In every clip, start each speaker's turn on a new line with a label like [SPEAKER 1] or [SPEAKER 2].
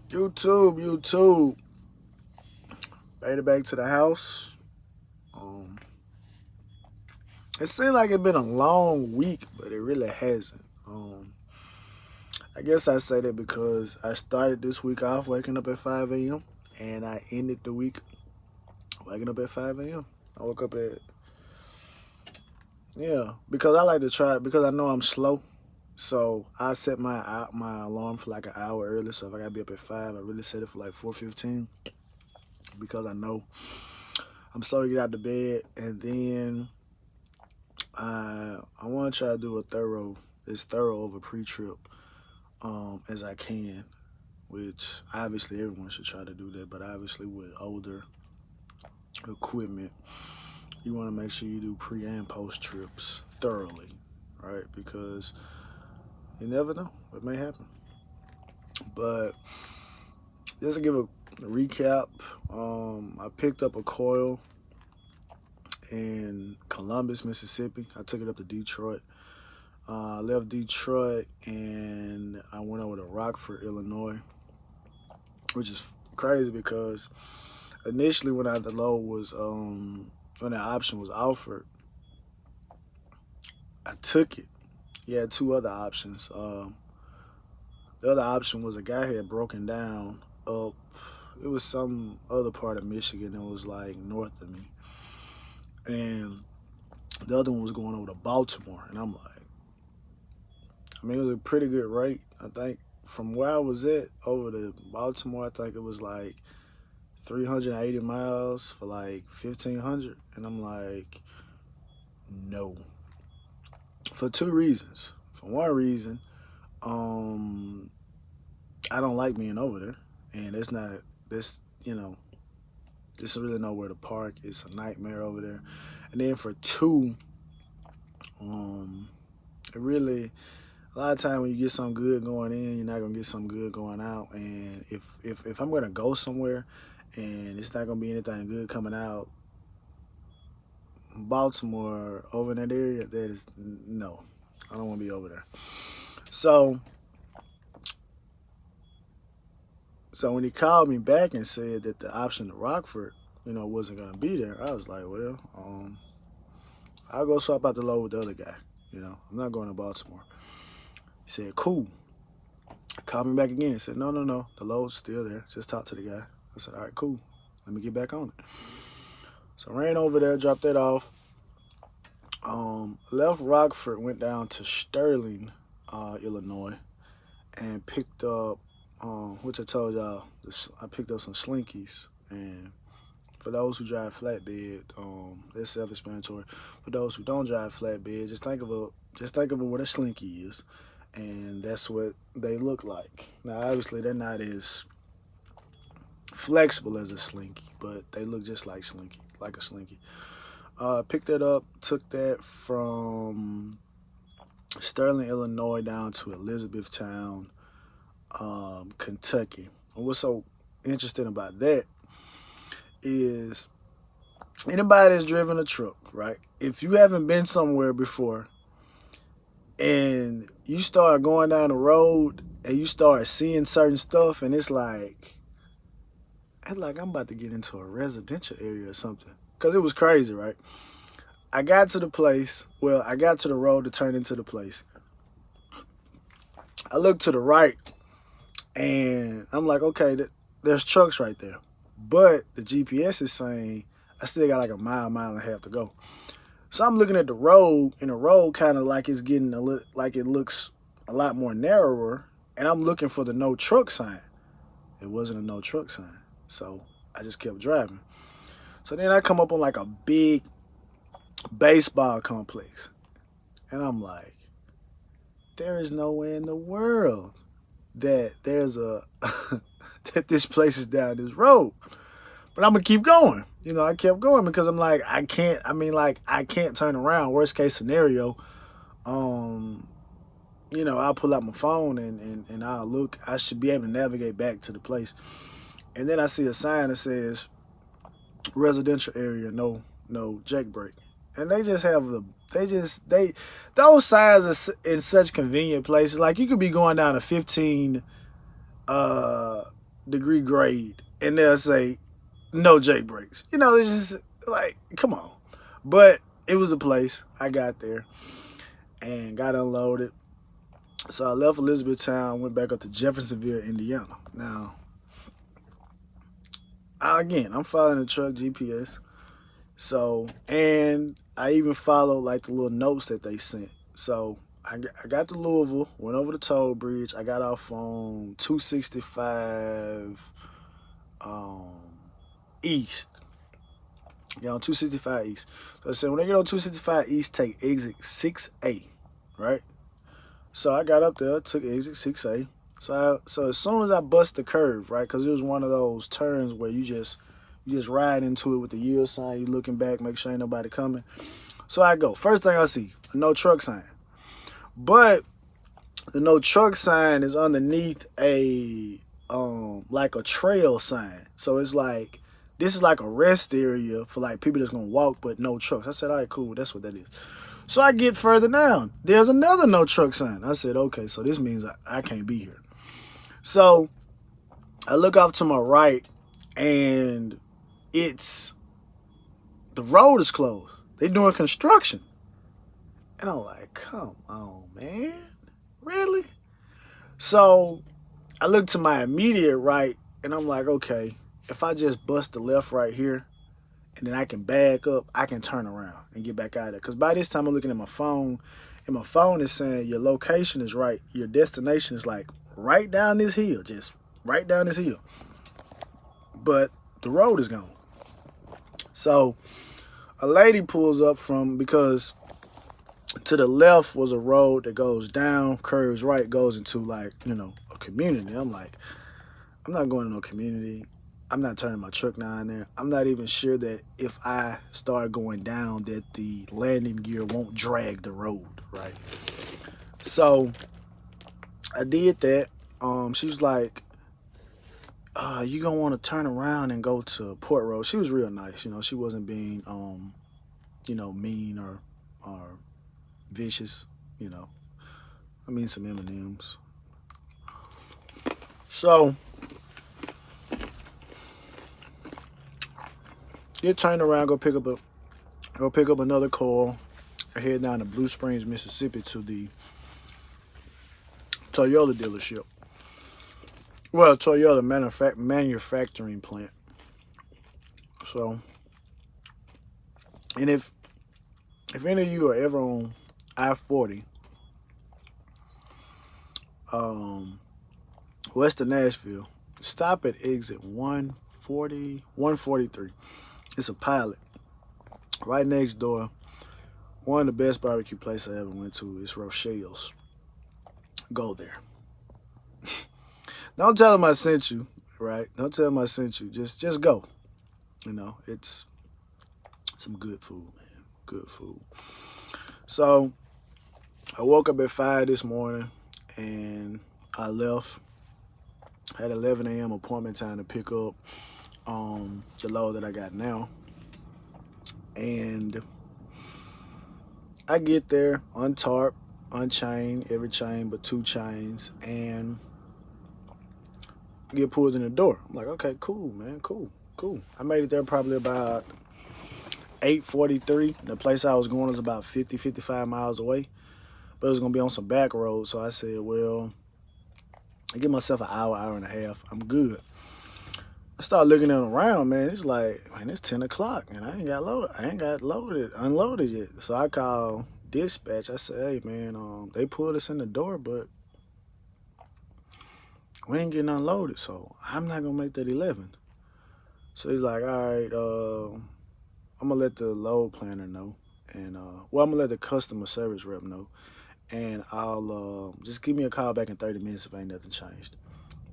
[SPEAKER 1] YouTube. Made it back to the house. Um, it seemed like it's been a long week, but it really hasn't. I guess I say that because I started this week off waking up at 5 a.m. and I ended the week waking up at 5 a.m. I woke up at, yeah, because I like to try, because I know I'm slow. So I set my alarm for like an hour early. So if I gotta be up at 5, I really set it for like 4:15 because I know I'm slow to get out of bed. And then I want to try to do as thorough of a pre-trip as I can, which obviously everyone should try to do that. But obviously with older equipment, you want to make sure you do pre and post trips thoroughly, right? Because you never know what may happen. But just to give a recap, I picked up a coil in Columbus, Mississippi. I took it up to Detroit. I left Detroit and I went over to Rockford, Illinois, which is crazy because initially when the load was when the option was offered, I took it. He had two other options. The other option was a guy had broken down up. It was some other part of Michigan that was like north of me, and the other one was going over to Baltimore. And I'm like, I mean, it was a pretty good rate. I think from where I was at over to Baltimore, I think it was like 380 miles for like 1,500. And I'm like, no, for two reasons. For one reason, um, I don't like being over there, and it's not this. There's really nowhere to park. It's a nightmare over there. And then for two, um, it really a lot of time when you get something good going in, you're not gonna get something good going out. And if I'm gonna go somewhere and it's not gonna be anything good coming out, Baltimore over in that area, that is no, I don't want to be over there. So so when he called me back and said that the option to Rockford, wasn't gonna be there, I was like, well, I'll go swap out the load with the other guy. I'm not going to Baltimore. He said, cool. Called me back again. He said, no, no, no. The load's still there. Just talk to the guy. I said, all right, cool. Let me get back on it. So I ran over there, dropped that off. Left Rockford, went down to Sterling, Illinois, and picked up, which I told y'all, I picked up some Slinkies. And for those who drive flatbed, that's self-explanatory. For those who don't drive flatbed, just think of what a Slinky is, and that's what they look like. Now, obviously, they're not as flexible as a Slinky, but they look just like a Slinky. Picked that up, took that from Sterling, Illinois, down to Elizabethtown, Kentucky. And what's so interesting about that is anybody that's driven a truck, right? If you haven't been somewhere before and you start going down the road and you start seeing certain stuff and it's like I'm about to get into a residential area or something. Because it was crazy, right? I got to the place, I got to the road to turn into the place. I look to the right and I'm like, okay, there's trucks right there. But the GPS is saying I still got like a mile and a half to go. So I'm looking at the road, and the road kind of like it's getting like it looks a lot more narrower. And I'm looking for the no truck sign. It wasn't a no truck sign. So I just kept driving. So then I come up on like a big baseball complex. And I'm like, there is no way in the world that there's that this place is down this road. But I'm gonna keep going. I kept going because I'm like, I can't turn around. Worst case scenario, I'll pull out my phone and I'll look. I should be able to navigate back to the place. And then I see a sign that says residential area, no jack brake. And they just have those signs are in such convenient places. Like you could be going down a 15 degree grade, and they'll say no Jake brakes. You know, it's just like, come on. But it was a place. I got there and got unloaded. So I left Elizabethtown, went back up to Jeffersonville, Indiana. Now, again, I'm following the truck GPS. So, and I even followed like the little notes that they sent. So I got to Louisville, went over the toll bridge. I got off on 265 East. Get on 265 East. So I said, when I get on 265 East, take exit 6A, right? So I got up there, took exit 6A. So as soon as I bust the curve, right, because it was one of those turns where you just ride into it with the yield sign, you looking back, make sure ain't nobody coming. So I go. First thing I see, a no truck sign. But the no truck sign is underneath a like a trail sign. So it's like, this is like a rest area for like people that's gonna walk but no trucks. I said, all right, cool, that's what that is. So I get further down. There's another no truck sign. I said, okay, so this means I can't be here. So I look off to my right, and the road is closed. They're doing construction. And I'm like, come on, man. Really? So I look to my immediate right, and I'm like, okay, if I just bust the left right here, and then I can back up, I can turn around and get back out of there. Because by this time, I'm looking at my phone, and my phone is saying your location is right. Your destination is like right down this hill, just right down this hill. But the road is gone. So a lady pulls up because to the left was a road that goes down, curves right, goes into like, a community. I'm like, I'm not going to no community. I'm not turning my truck down there. I'm not even sure that if I start going down that the landing gear won't drag the road, right? So I did that. She was like, you gonna want to turn around and go to Port Road. She was real nice. She wasn't being, mean or vicious, I mean, some M&Ms. So you turn around, go pick up another call, and head down to Blue Springs, Mississippi to the Toyota dealership. Well, Toyota manufacturing plant. So, and if any of you are ever on I-40, west of Nashville, stop at exit 143. It's a Pilot. Right next door, one of the best barbecue places I ever went to is Rochelle's. Go there. Don't tell them I sent you, right? Don't tell them I sent you. Just go. It's some good food, man. Good food. So I woke up at 5 this morning and I left. Had 11 a.m. appointment time to pick up the load that I got now. And I get there, untarp, unchain, every chain but 2 chains, and get pulled in the door. I'm like, okay, cool, man, cool. I made it there probably about 8:43. The place I was going was about 55 miles away, but it was going to be on some back roads. So I said, well, I give myself an hour and a half. I'm good. I start looking around, man. It's like, man, it's 10 o'clock, and I ain't got unloaded yet. So I call dispatch. I say, hey, man, they pulled us in the door, but we ain't getting unloaded, so I'm not gonna make that 11. So he's like, all right, I'm gonna let the load planner know, and I'm gonna let the customer service rep know, and I'll just give me a call back in 30 minutes if ain't nothing changed.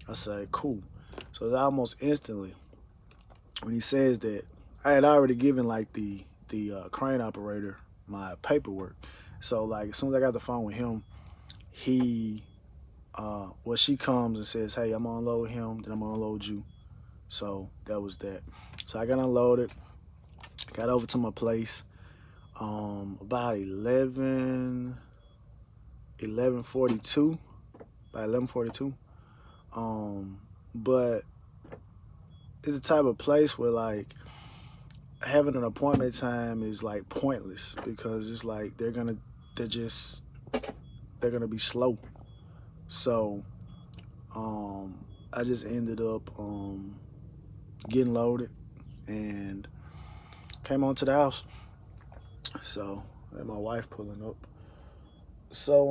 [SPEAKER 1] I say, cool. So it's almost instantly when he says that, I had already given like the crane operator my paperwork. So like as soon as I got the phone with him, she comes and says, hey, I'm gonna unload him, then I'm gonna unload you. So that was that. So I got unloaded, got over to my place about 11:42, by 11:42. But it's the type of place where like having an appointment time is like pointless because it's like they're gonna be slow. So I just ended up getting loaded and came on to the house. So and my wife pulling up. So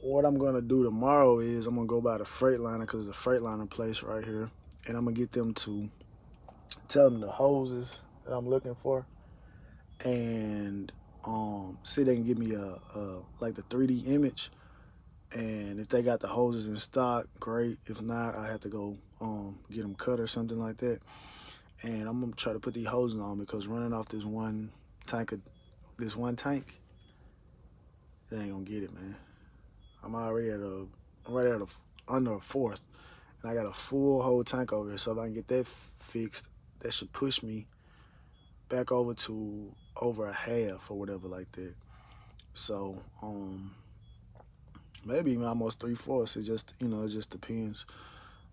[SPEAKER 1] what I'm gonna do tomorrow is I'm gonna go by the Freightliner because there's a Freightliner place right here, and I'm gonna get them to tell them the hoses that I'm looking for, and see if they can give me a like the 3D image. And if they got the hoses in stock, great. If not, I have to go get them cut or something like that. And I'm gonna try to put these hoses on because running off this one tank, it ain't gonna get it, man. I'm already at under a fourth, and I got a full whole tank over here. So if I can get that fixed, that should push me back over to over a half or whatever like that. So maybe even almost 3/4. It just depends.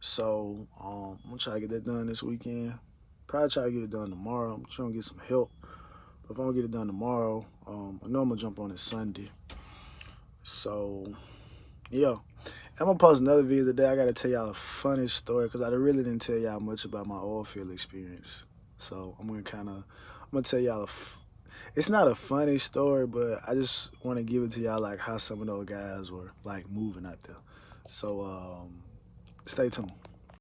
[SPEAKER 1] So I'm gonna try to get that done this weekend. Probably try to get it done tomorrow. I'm trying to get some help. But if I don't get it done tomorrow, I know I'm gonna jump on it Sunday. So yeah. I'm gonna post another video today. I gotta tell y'all a funny story because I really didn't tell y'all much about my oil field experience. So I'm gonna tell y'all it's not a funny story, but I just want to give it to y'all like how some of those guys were like moving out there. So stay tuned.